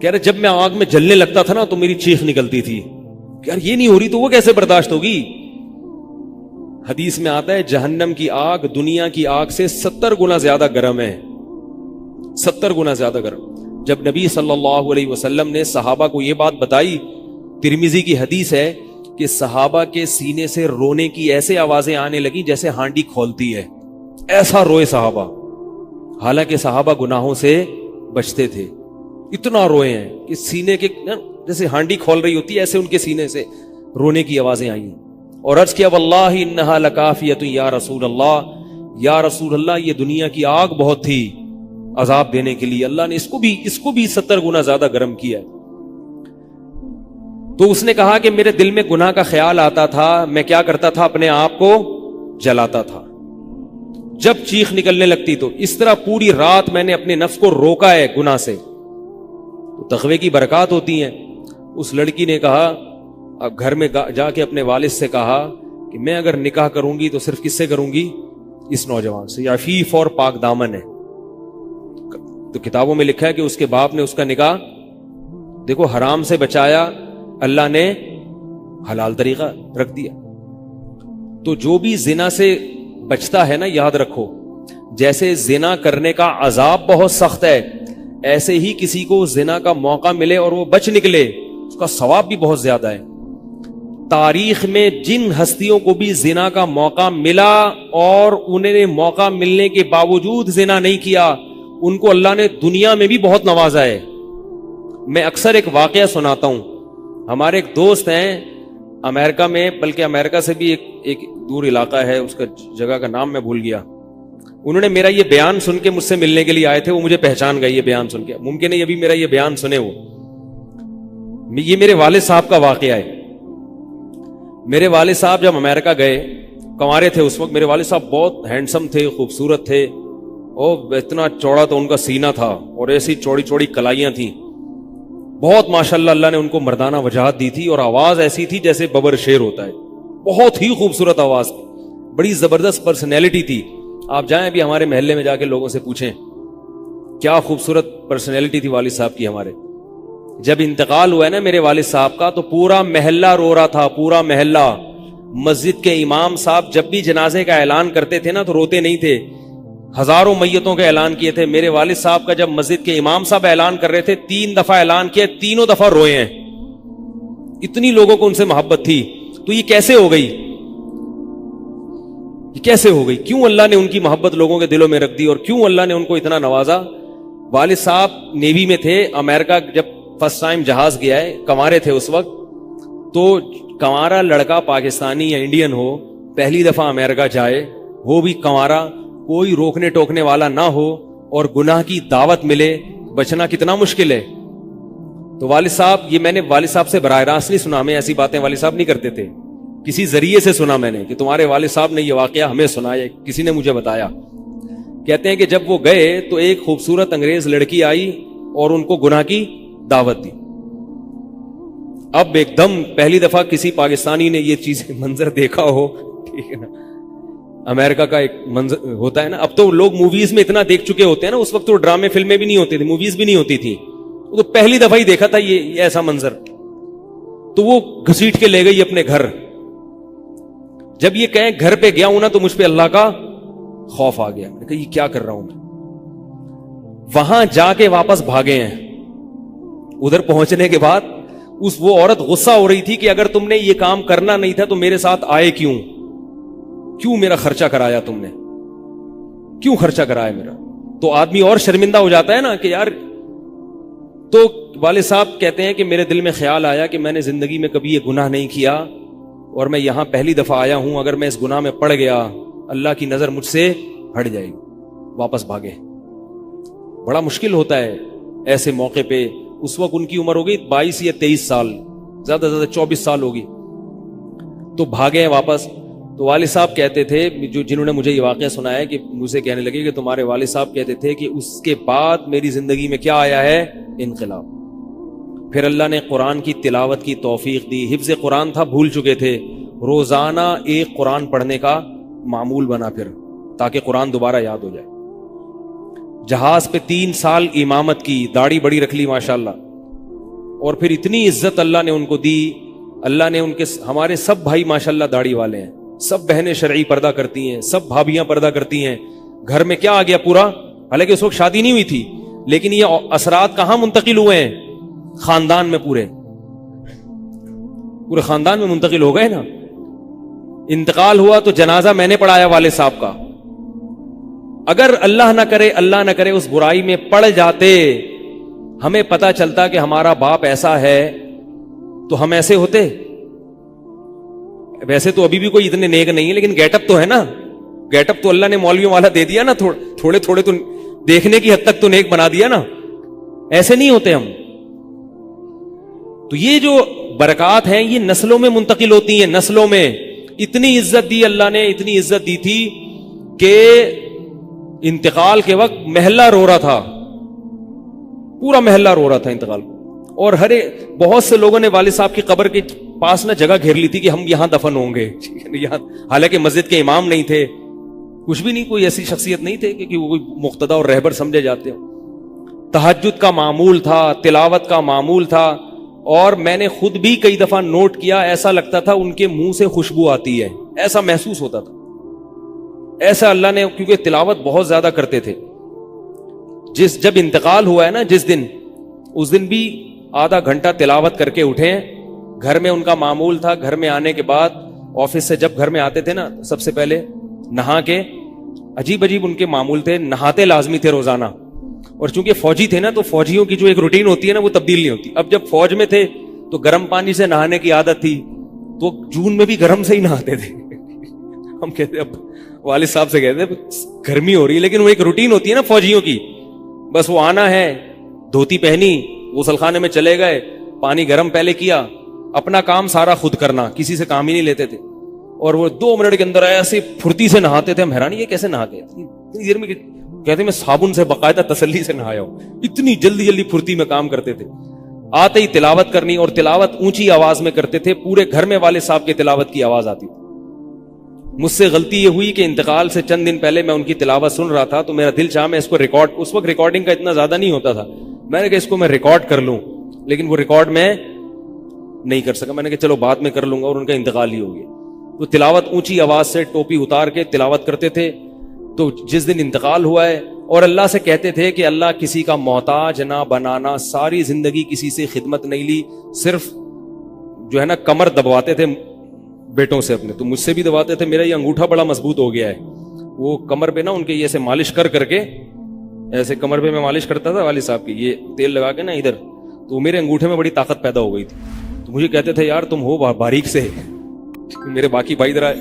کہہ رہے جب میں آگ میں جلنے لگتا تھا نا تو میری چیخ نکلتی تھی کہ یار یہ نہیں ہو رہی تو وہ کیسے برداشت ہوگی. حدیث میں آتا ہے جہنم کی آگ دنیا کی آگ سے 70 گنا زیادہ گرم ہے, 70 گنا زیادہ گرم. جب نبی صلی اللہ علیہ وسلم نے صحابہ کو یہ بات بتائی, ترمذی کی حدیث ہے کہ صحابہ کے سینے سے رونے کی ایسے آوازیں آنے لگی جیسے ہانڈی کھولتی ہے, ایسا روئے صحابہ. حالانکہ صحابہ گناہوں سے بچتے تھے, اتنا روئے ہیں کہ سینے کے جیسے ہانڈی کھول رہی ہوتی ہے ایسے ان کے سینے سے رونے کی آوازیں آئی ہیں. اور عرض کیا واللہ انہا لکافیۃ یا رسول اللہ, یا رسول اللہ یہ دنیا کی آگ بہت تھی عذاب دینے کے لیے, اللہ نے اس کو بھی 70 گنا زیادہ گرم کیا ہے. تو اس نے کہا کہ میرے دل میں گناہ کا خیال آتا تھا, میں کیا کرتا تھا, اپنے آپ کو جلاتا تھا جب چیخ نکلنے لگتی. تو اس طرح پوری رات میں نے اپنے نفس کو روکا ہے گناہ سے. تو تقوی کی برکات ہوتی ہیں. اس لڑکی نے کہا, اب گھر میں جا کے اپنے والد سے کہا کہ میں اگر نکاح کروں گی تو صرف کس سے کروں گی, اس نوجوان سے, یا عفیف اور پاک دامن ہے. تو کتابوں میں لکھا ہے کہ اس کے باپ نے اس کا نکاح دیکھو حرام سے بچایا, اللہ نے حلال طریقہ رکھ دیا. تو جو بھی زنا سے بچتا ہے نا, یاد رکھو جیسے زنا کرنے کا عذاب بہت سخت ہے, ایسے ہی کسی کو زنا کا موقع ملے اور وہ بچ نکلے اس کا ثواب بھی بہت زیادہ ہے. تاریخ میں جن ہستیوں کو بھی زنا کا موقع ملا اور انہیں نے موقع ملنے کے باوجود زنا نہیں کیا, ان کو اللہ نے دنیا میں بھی بہت نوازا ہے. میں اکثر ایک واقعہ سناتا ہوں. ہمارے ایک دوست ہیں امریکہ میں, بلکہ امریکہ سے بھی ایک دور علاقہ ہے, اس کا جگہ کا نام میں بھول گیا. انہوں نے میرا یہ بیان سن کے مجھ سے ملنے کے لیے آئے تھے, وہ مجھے پہچان گئے یہ بیان سن کے. ممکن ہے یہ بھی میرا یہ بیان سنے. یہ میرے والد صاحب کا واقعہ ہے. میرے والد صاحب جب امریکہ گئے, کنوارے تھے اس وقت, میرے والد صاحب بہت ہینڈسم تھے, خوبصورت تھے, اور اتنا چوڑا تو ان کا سینہ تھا اور ایسی چوڑی چوڑی کلائیاں تھیں. بہت ماشاءاللہ اللہ نے ان کو مردانہ وجاہت دی تھی, اور آواز ایسی تھی جیسے ببر شیر ہوتا ہے, بہت ہی خوبصورت آواز, بڑی زبردست پرسنالٹی تھی. آپ جائیں ابھی ہمارے محلے میں جا کے لوگوں سے پوچھیں کیا خوبصورت پرسنالٹی تھی والد صاحب کی ہمارے. جب انتقال ہوا ہے نا میرے والد صاحب کا, تو پورا محلہ رو رہا تھا, پورا محلہ. مسجد کے امام صاحب جب بھی جنازے کا اعلان کرتے تھے نا تو روتے نہیں تھے, ہزاروں میتوں کا اعلان کیے تھے. میرے والد صاحب کا جب مسجد کے امام صاحب اعلان کر رہے تھے 3 دفعہ اعلان کیا, تینوں دفعہ روئے ہیں. اتنی لوگوں کو ان سے محبت تھی. تو یہ کیسے ہو گئی, یہ کیسے ہو گئی؟ کیوں اللہ نے ان کی محبت لوگوں کے دلوں میں رکھ دی, اور کیوں اللہ نے ان کو اتنا نوازا. والد صاحب نیوی میں تھے, امریکہ جب فرسٹ ٹائم جہاز گیا ہے, کنوارے تھے اس وقت. تو کنوارا لڑکا پاکستانی یا انڈین ہو, پہلی دفعہ امریکہ جائے, وہ بھی کنوارا, کوئی روکنے ٹوکنے والا نہ ہو, اور گناہ کی دعوت ملے, بچنا کتنا مشکل ہے. تو والد صاحب, یہ میں نے والد صاحب سے براہ راست نہیں سنا, ہمیں ایسی باتیں والد صاحب نہیں کرتے تھے, کسی ذریعے سے سنا میں نے کہ تمہارے والد صاحب نے یہ واقعہ ہمیں سنایا, کسی نے مجھے بتایا. کہتے ہیں کہ جب وہ گئے تو ایک خوبصورت انگریز لڑکی آئی اور ان کو گناہ کی دعوت دی. اب ایک دم پہلی دفعہ کسی پاکستانی نے یہ چیز منظر دیکھا ہو, ٹھیک ہے نا, امریکہ کا ایک منظر ہوتا ہے نا. اب تو لوگ موویز میں اتنا دیکھ چکے ہوتے ہیں نا, اس وقت تو ڈرامے فلمیں بھی نہیں ہوتی تھی, موویز بھی نہیں ہوتی تھی, وہ تو پہلی دفعہ ہی دیکھا تھا یہ ایسا منظر. تو وہ گھسیٹ کے لے گئی اپنے گھر. جب یہ کہیں گھر پہ گیا ہوں نا تو مجھ پہ اللہ کا خوف آ گیا. میں کہا یہ کیا کر رہا ہوں میں. وہاں جا کے واپس بھاگے ہیں. ادھر پہنچنے کے بعد وہ عورت غصہ ہو رہی تھی کہ اگر تم نے یہ کام کرنا نہیں تھا تو میرے ساتھ آئے کیوں میرا خرچہ کرایا, تم نے کیوں خرچہ کرایا میرا. تو آدمی اور شرمندہ ہو جاتا ہے نا کہ یار. تو والد صاحب کہتے ہیں کہ میرے دل میں خیال آیا کہ میں نے زندگی میں کبھی یہ گناہ نہیں کیا, اور میں یہاں پہلی دفعہ آیا ہوں, اگر میں اس گناہ میں پڑ گیا اللہ کی نظر مجھ سے ہٹ جائے گی. واپس بھاگے. بڑا مشکل ہوتا ہے ایسے موقع پہ. اس وقت ان کی عمر ہوگی 22 یا 23 سال, زیادہ سے زیادہ 24 سال ہوگی. تو بھاگے ہیں واپس. تو والد صاحب کہتے تھے, جنہوں نے مجھے یہ واقعہ سنایا, کہ مجھے کہنے لگے کہ تمہارے والد صاحب کہتے تھے کہ اس کے بعد میری زندگی میں کیا آیا ہے, انقلاب. پھر اللہ نے قرآن کی تلاوت کی توفیق دی. حفظ قرآن تھا, بھول چکے تھے. روزانہ ایک قرآن پڑھنے کا معمول بنا پھر, تاکہ قرآن دوبارہ یاد ہو جائے. جہاز پہ 3 سال امامت کی, داڑھی بڑی رکھ لی ماشاءاللہ, اور پھر اتنی عزت اللہ نے ان کو دی. اللہ نے ان کے, ہمارے سب بھائی ماشاءاللہ داڑھی والے ہیں, سب بہنیں شرعی پردہ کرتی ہیں, سب بھابیاں پردہ کرتی ہیں. گھر میں کیا آ گیا پورا, حالانکہ اس وقت شادی نہیں ہوئی تھی, لیکن یہ اثرات کہاں منتقل ہوئے ہیں؟ خاندان میں, پورے خاندان میں منتقل ہو گئے نا. انتقال ہوا تو جنازہ میں نے پڑھایا والد صاحب کا. اگر اللہ نہ کرے اس برائی میں پڑ جاتے, ہمیں پتا چلتا کہ ہمارا باپ ایسا ہے, تو ہم ایسے ہوتے. ویسے تو ابھی بھی کوئی اتنے نیک نہیں ہے, لیکن گیٹ اپ تو ہے نا. گیٹ اپ تو اللہ نے مولویوں والا دے دیا نا, تھوڑے تھوڑے تو دیکھنے کی حد تک تو نیک بنا دیا نا. ایسے نہیں ہوتے ہم. تو یہ جو برکات ہیں یہ نسلوں میں منتقل ہوتی ہیں. نسلوں میں اتنی عزت دی اللہ نے, اتنی عزت دی تھی کہ انتقال کے وقت محلہ رو رہا تھا, پورا محلہ رو رہا تھا انتقال. اور بہت سے لوگوں نے والد صاحب کی قبر کے پاس نہ جگہ گھیر لی تھی کہ ہم یہاں دفن ہوں گے. حالانکہ مسجد کے امام نہیں تھے, کچھ بھی نہیں, کوئی ایسی شخصیت نہیں تھے کہ وہ کوئی مقتدی اور رہبر سمجھے جاتے ہو. تہجد کا معمول تھا, تلاوت کا معمول تھا. اور میں نے خود بھی کئی دفعہ نوٹ کیا, ایسا لگتا تھا ان کے منہ سے خوشبو آتی ہے, ایسا محسوس ہوتا تھا. ایسا اللہ نے, کیونکہ تلاوت بہت زیادہ کرتے تھے. جب انتقال ہوا ہے نا جس دن, اس دن بھی آدھا گھنٹہ تلاوت کر کے اٹھے. گھر میں ان کا معمول تھا, گھر میں آنے کے بعد آفس سے جب گھر میں آتے تھے نا, سب سے پہلے نہا کے, عجیب ان کے معمول تھے, نہاتے لازمی تھے روزانہ. اور چونکہ فوجی تھے نا, تو فوجیوں کی جو ایک روٹین ہوتی ہے نا, وہ تبدیل نہیں ہوتی. اب جب فوج میں تھے تو گرم پانی سے نہانے کی عادت تھی, تو جون میں بھی گرم سے ہی نہاتے تھے. ہم کہتے, اب والد صاحب سے کہتے گرمی ہو رہی ہے, لیکن وہ ایک روٹین ہوتی ہے نا فوجیوں کی. بس وہ آنا ہے, دھوتی پہنی, غسل خانے میں چلے گئے, پانی گرم پہلے کیا, اپنا کام سارا خود کرنا, کسی سے کام ہی نہیں لیتے تھے. اور وہ 2 منٹ کے اندر ایسے پھرتی سے نہاتے تھے. ہم حیران, یہ کیسے نہاتے ہیں اتنی دیر میں؟ کہتے میں صابن سے باقاعدہ تسلی سے نہایا ہوں. اتنی جلدی پھرتی میں کام کرتے تھے. آتے ہی تلاوت کرنی, اور تلاوت اونچی آواز میں کرتے تھے. پورے گھر میں والد صاحب کے تلاوت کی آواز آتی تھی. مجھ سے غلطی یہ ہوئی کہ انتقال سے چند دن پہلے میں ان کی تلاوت سن رہا تھا, تو میرا دل چاہا میں اس کو ریکارڈ, اس وقت ریکارڈنگ کا اتنا زیادہ نہیں ہوتا تھا, میں نے کہا اس کو میں ریکارڈ کر لوں, لیکن وہ ریکارڈ میں نہیں کر سکا. میں نے کہا چلو بعد میں کر لوں گا, اور ان کا انتقال ہی ہو گیا. تو تلاوت اونچی آواز سے ٹوپی اتار کے تلاوت کرتے تھے. تو جس دن انتقال ہوا ہے, اور اللہ سے کہتے تھے کہ اللہ کسی کا محتاج نہ بنانا, ساری زندگی کسی سے خدمت نہیں لی, صرف جو ہے نا کمر دبواتے تھے بیٹوں سے اپنے. تو مجھ سے بھی دباتے تھے, میرا یہ انگوٹھا بڑا مضبوط ہو گیا ہے. وہ کمر پہ نا ان کے یہ ایسے مالش کر کے, ایسے کمر پہ میں مالش کرتا تھا والد صاحب کی, یہ تیل لگا کے نا ادھر, تو میرے انگوٹھے میں بڑی طاقت پیدا ہو گئی تھی. تو مجھے کہتے تھے یار تم ہو باریک سے, میرے باقی بھائی ذرا,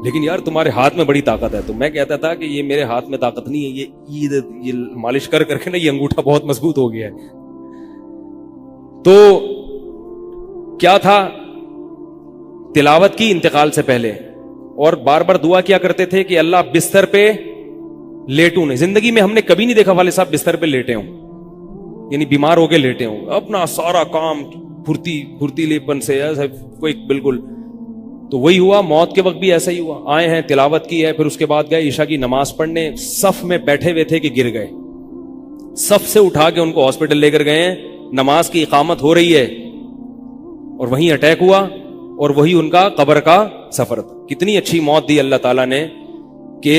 لیکن یار تمہارے ہاتھ میں بڑی طاقت ہے. تو میں کہتا تھا کہ یہ میرے ہاتھ میں طاقت نہیں ہے, یہ مالش کر کے نا یہ انگوٹھا بہت مضبوط ہو گیا ہے. تو کیا تھا, تلاوت کی انتقال سے پہلے, اور بار بار دعا کیا کرتے تھے کہ اللہ بستر پہ لیٹوں نہیں. زندگی میں ہم نے کبھی نہیں دیکھا والد صاحب بستر پہ لیٹے ہوں, یعنی بیمار ہو کے لیٹے ہوں. اپنا سارا کام پھرتیلے پن سے کوئی بالکل. تو وہی ہوا, موت کے وقت بھی ایسا ہی ہوا. آئے ہیں, تلاوت کی ہے, پھر اس کے بعد گئے عشاء کی نماز پڑھنے. صف میں بیٹھے ہوئے تھے کہ گر گئے, صف سے اٹھا کے ان کو ہاسپٹل لے کر گئے ہیں. نماز کی اقامت ہو رہی ہے, اور وہیں اٹیک ہوا, اور وہی ان کا قبر کا سفر تھا. کتنی اچھی موت دی اللہ تعالیٰ نے, کہ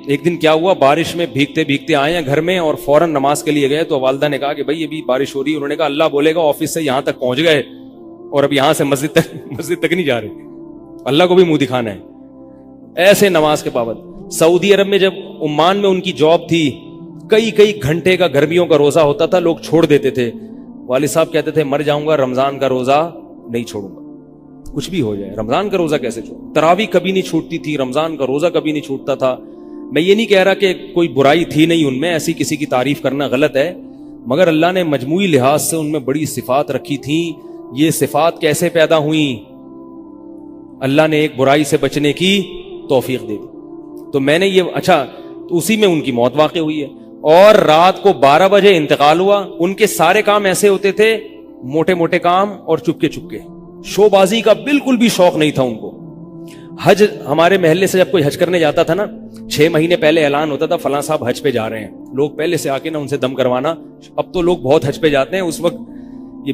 ایک دن کیا ہوا, بارش میں بھیگتے بھیگتے آئے ہیں گھر میں, اور فوراً نماز کے لیے گئے. تو والدہ نے کہا کہ بھائی ابھی بارش ہو رہی ہے. انہوں نے کہا اللہ بولے گا آفس سے یہاں تک پہنچ گئے, اور اب یہاں سے مسجد تک نہیں جا رہے, اللہ کو بھی منہ دکھانا ہے. ایسے نماز کے پابند. سعودی عرب میں جب عمان میں ان کی جاب تھی, کئی گھنٹے کا گرمیوں کا روزہ ہوتا تھا, لوگ چھوڑ دیتے تھے. والد صاحب کہتے تھے مر جاؤں گا, رمضان کا روزہ نہیں چھوڑوں گا, کچھ بھی ہو جائے رمضان کا روزہ کیسے چھوڑوں. تراویح کبھی نہیں چھوٹتی تھی, رمضان کا روزہ کبھی نہیں چھوٹتا تھا. میں یہ نہیں کہہ رہا کہ کوئی برائی تھی نہیں ان میں, ایسی کسی کی تعریف کرنا غلط ہے, مگر اللہ نے مجموعی لحاظ سے ان میں بڑی صفات رکھی تھیں. یہ صفات کیسے پیدا ہوئیں؟ اللہ نے ایک برائی سے بچنے کی توفیق دے دی. تو میں نے یہ تو اسی میں ان کی موت واقع ہوئی ہے. اور رات کو 12 بجے انتقال ہوا. ان کے سارے کام ایسے ہوتے تھے, موٹے موٹے کام, اور چپکے شو بازی کا بالکل بھی شوق نہیں تھا ان کو. حج, ہمارے محلے سے جب کوئی حج کرنے جاتا تھا نا, 6 مہینے پہلے اعلان ہوتا تھا فلاں صاحب حج پہ جا رہے ہیں. لوگ پہلے سے آ کے نا ان سے دم کروانا. اب تو لوگ بہت حج پہ جاتے ہیں, اس وقت یہ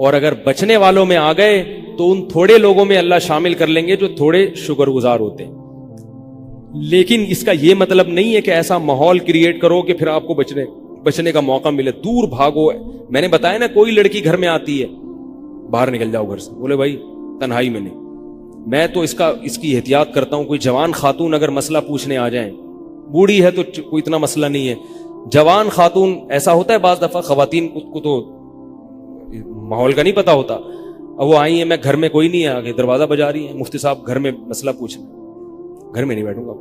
اور اگر بچنے والوں میں آ گئے تو ان تھوڑے لوگوں میں اللہ شامل کر لیں گے جو تھوڑے شکر گزار ہوتے ہیں. لیکن اس کا یہ مطلب نہیں ہے کہ ایسا ماحول کریٹ کرو کہ پھر آپ کو بچنے کا موقع ملے. دور بھاگو. میں نے بتایا نا, کوئی لڑکی گھر میں آتی ہے, باہر نکل جاؤ گھر سے, بولے بھائی تنہائی میں نہیں. میں تو اس کی احتیاط کرتا ہوں. کوئی جوان خاتون اگر مسئلہ پوچھنے آ جائیں, بوڑھی ہے تو کوئی اتنا مسئلہ نہیں ہے, جوان خاتون, ایسا ہوتا ہے بعض دفعہ خواتین کو تو ماحول کا نہیں پتا ہوتا, اب وہ آئی ہیں, میں گھر میں کوئی نہیں ہے, آگے دروازہ بجا رہی ہیں, مفتی صاحب گھر میں مسئلہ پوچھنا. گھر میں نہیں بیٹھوں گا,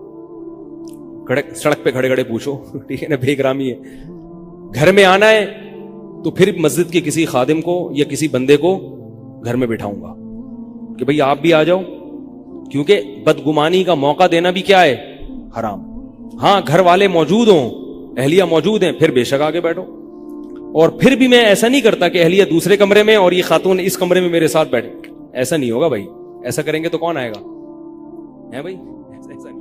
سڑک پہ کھڑے کھڑے پوچھو, ٹھیک ہے نا, بے احترامی ہے. گھر میں آنا ہے تو پھر مسجد کے کسی خادم کو یا کسی بندے کو گھر میں بٹھاؤں گا کہ بھئی آپ بھی آ جاؤ, کیونکہ بدگمانی کا موقع دینا بھی کیا ہے, حرام. ہاں گھر والے موجود ہوں, اہلیہ موجود ہیں, پھر بے شک آگے بیٹھو. اور پھر بھی میں ایسا نہیں کرتا کہ اہلیہ دوسرے کمرے میں اور یہ خاتون اس کمرے میں میرے ساتھ بیٹھے. ایسا نہیں ہوگا بھائی, ایسا کریں گے تو کون آئے گا, ہے بھائی, ایسا نہیں.